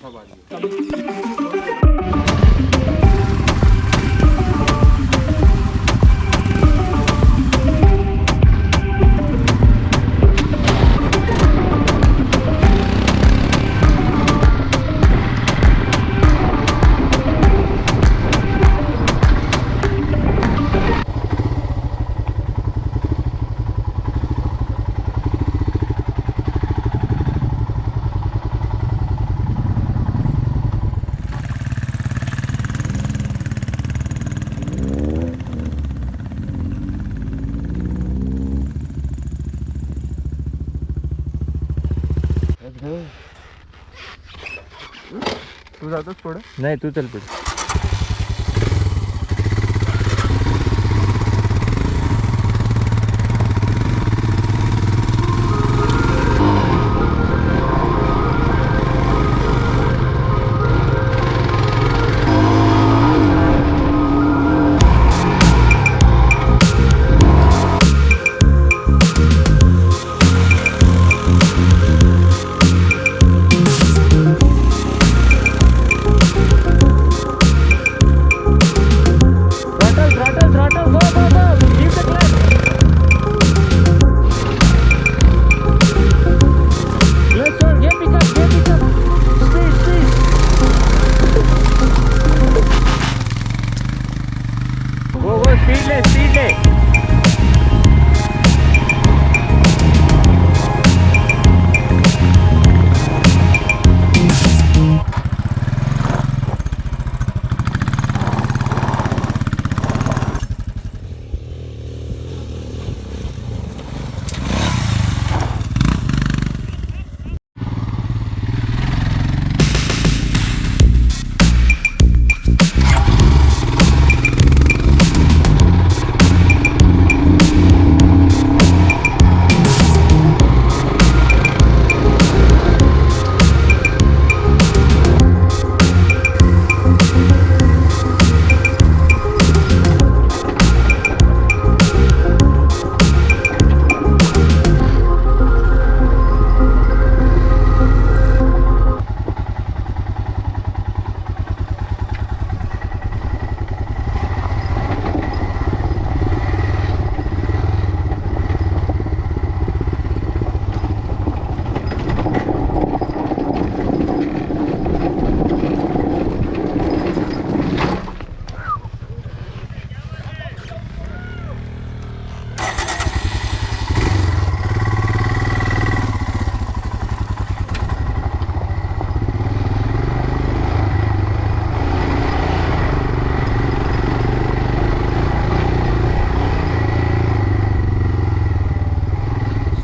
तरफा बाजू तू जातोस पुढे? नाही, तू चल पुढे.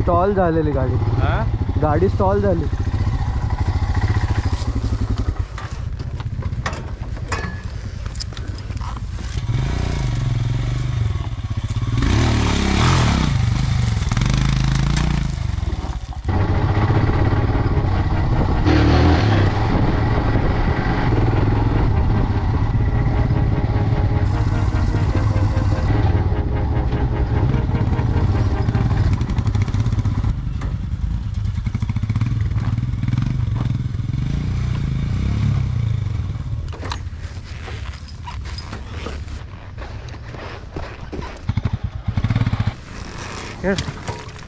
स्टॉल झालेली गाडी. गाडी स्टॉल झाली.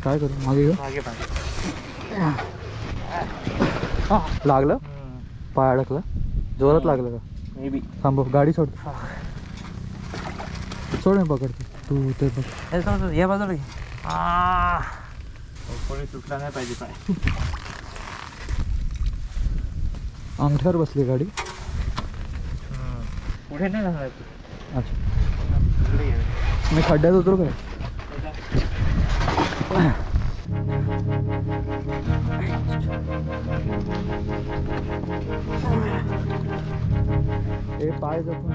काय करू? मागे घेऊ. लागलं? पाय अडकला? जोरात लागलं का? May be. थांबव, गाडी सोड. सोड, मी पकडतो. तू ते बघ. या बाजूला घे. कोणी सुटला नाही पाहिजे पाय. अंगठ्यावर बसली गाडी. पुढे नाही जाणार तू. अच्छा, मी खड्ड्यात उतरू काय? ए पाय जातो.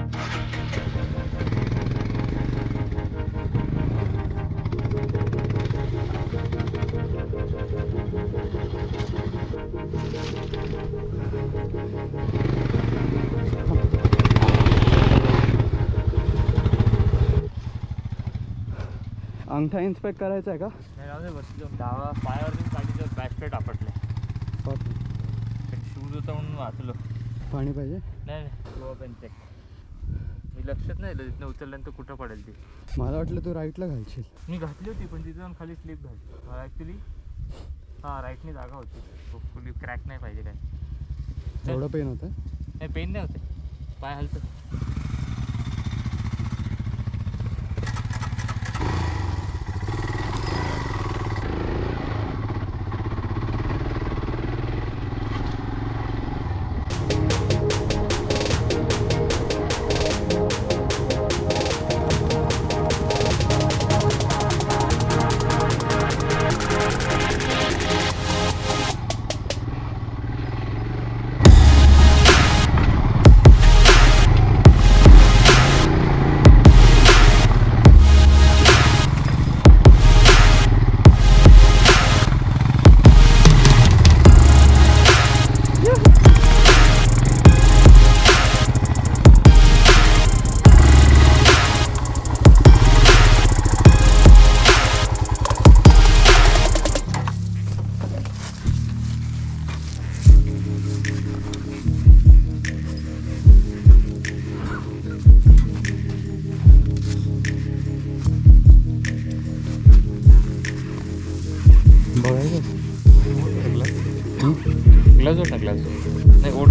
अंगठा इन्स्पेक्ट करायचा आहे का? डावा पायावरती गाडीचं बॅक प्लेट आपटले. शूज होता म्हणून वाचलो. पाणी पाहिजे. नाही गोवा पेन चेक. मी लक्षात नाही दिलं तिथनं उचलल्यानंतर कुठं पडेल ते. मला वाटलं तू राईटला घालशील. मी घातली होती पण तिथं जाऊन खाली स्लिप झाली. मला ॲक्च्युली हां राईटनी जागा होती. होपफुली क्रॅक नाही पाहिजे काय. एवढं पेन होतं. नाही पेन नाही होते, पाय हलतं. ग्लास होता ग्लास नाही ओढ.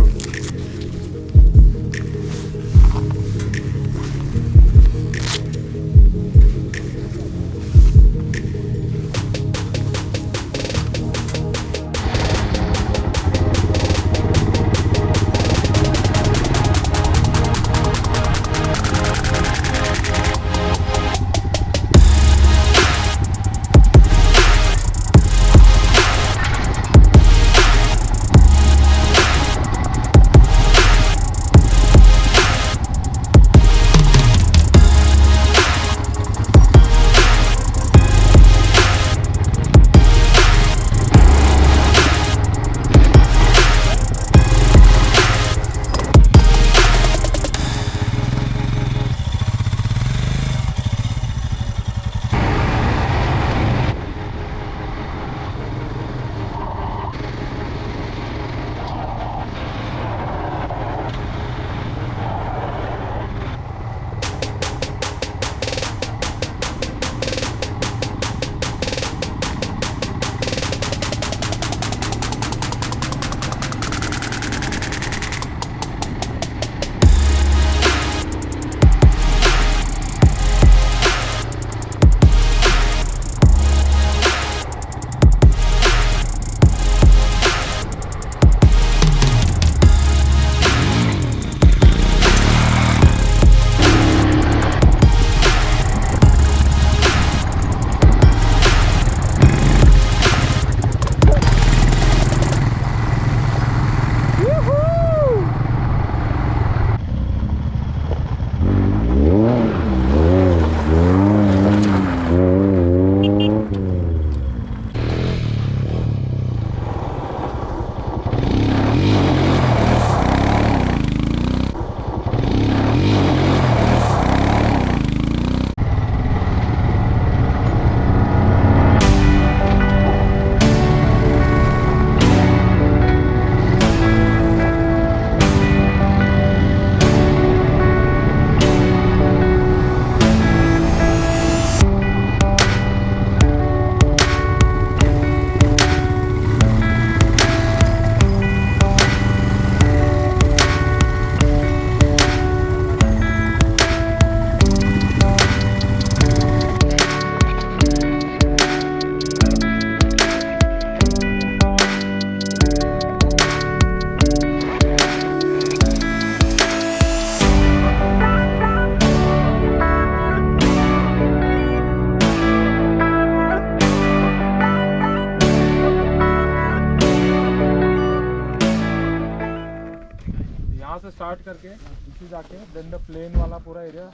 स्टार्ट करके इसी जाके then the plain वाला पूरा area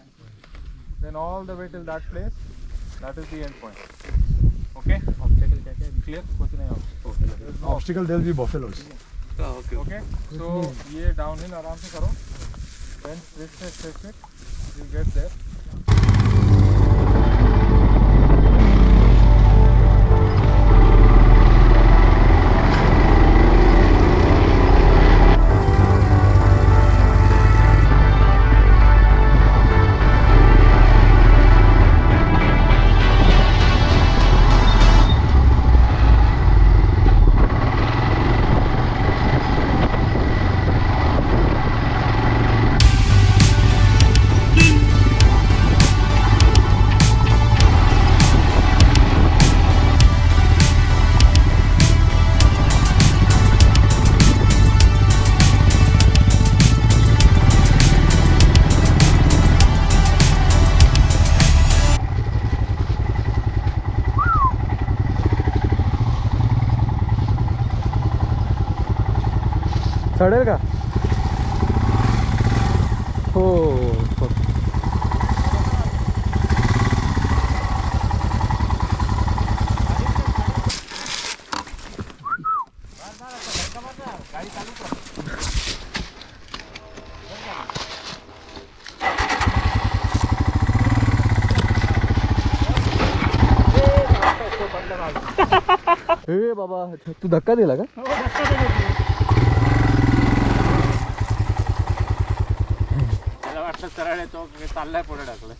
then all the way till that place that is the end point. Okay, obstacle क्या क्या clear कुछ नहीं होगा. Obstacle there will be buffaloes. Okay, so ये downhill आराम से करो then straight you'll get there. चढेल का? हो हो. गाडी चालू कर. हे बाबा तू धक्का दिला का? मला वाटलं सरळ येतो चाललाय पुढे टाकलं.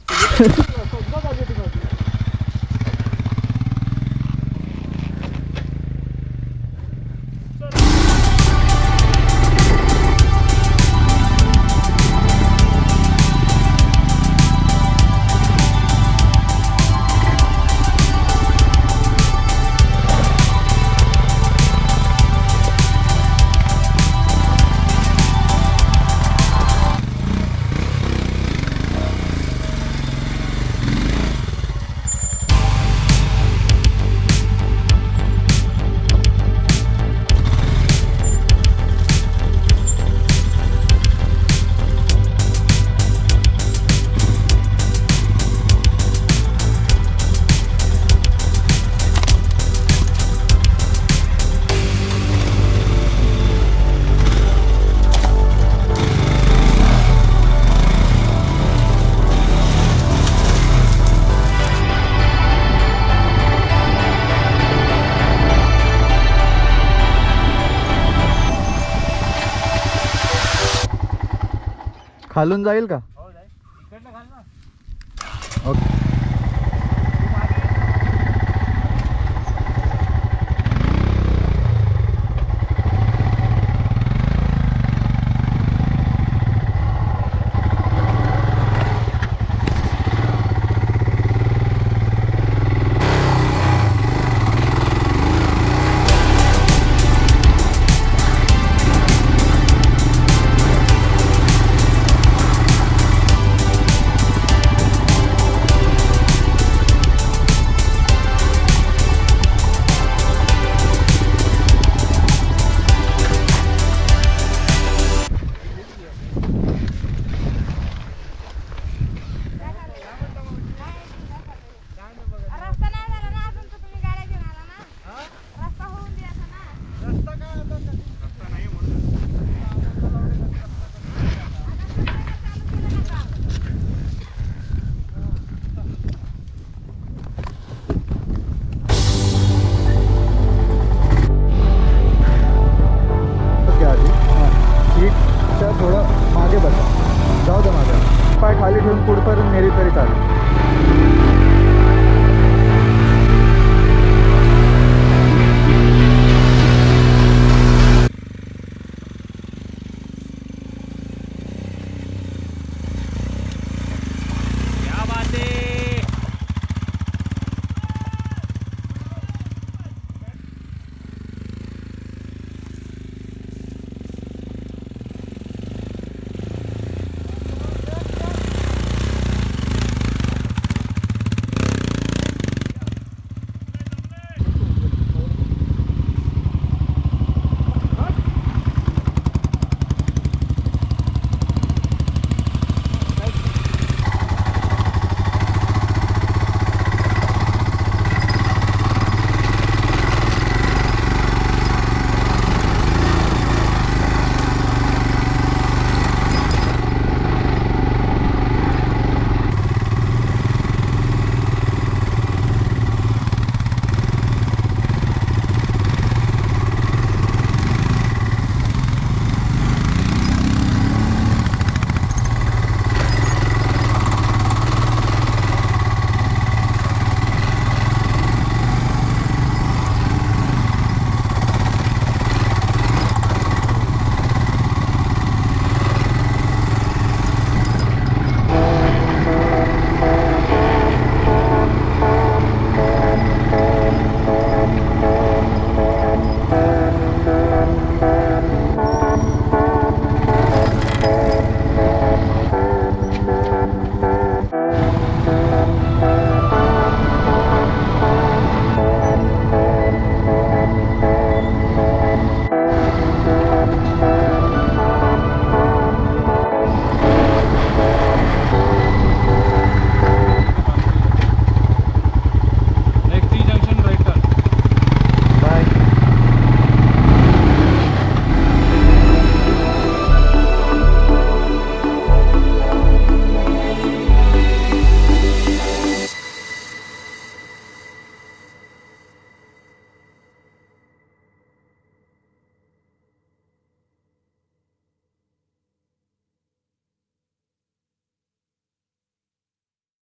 खालून जाईल का?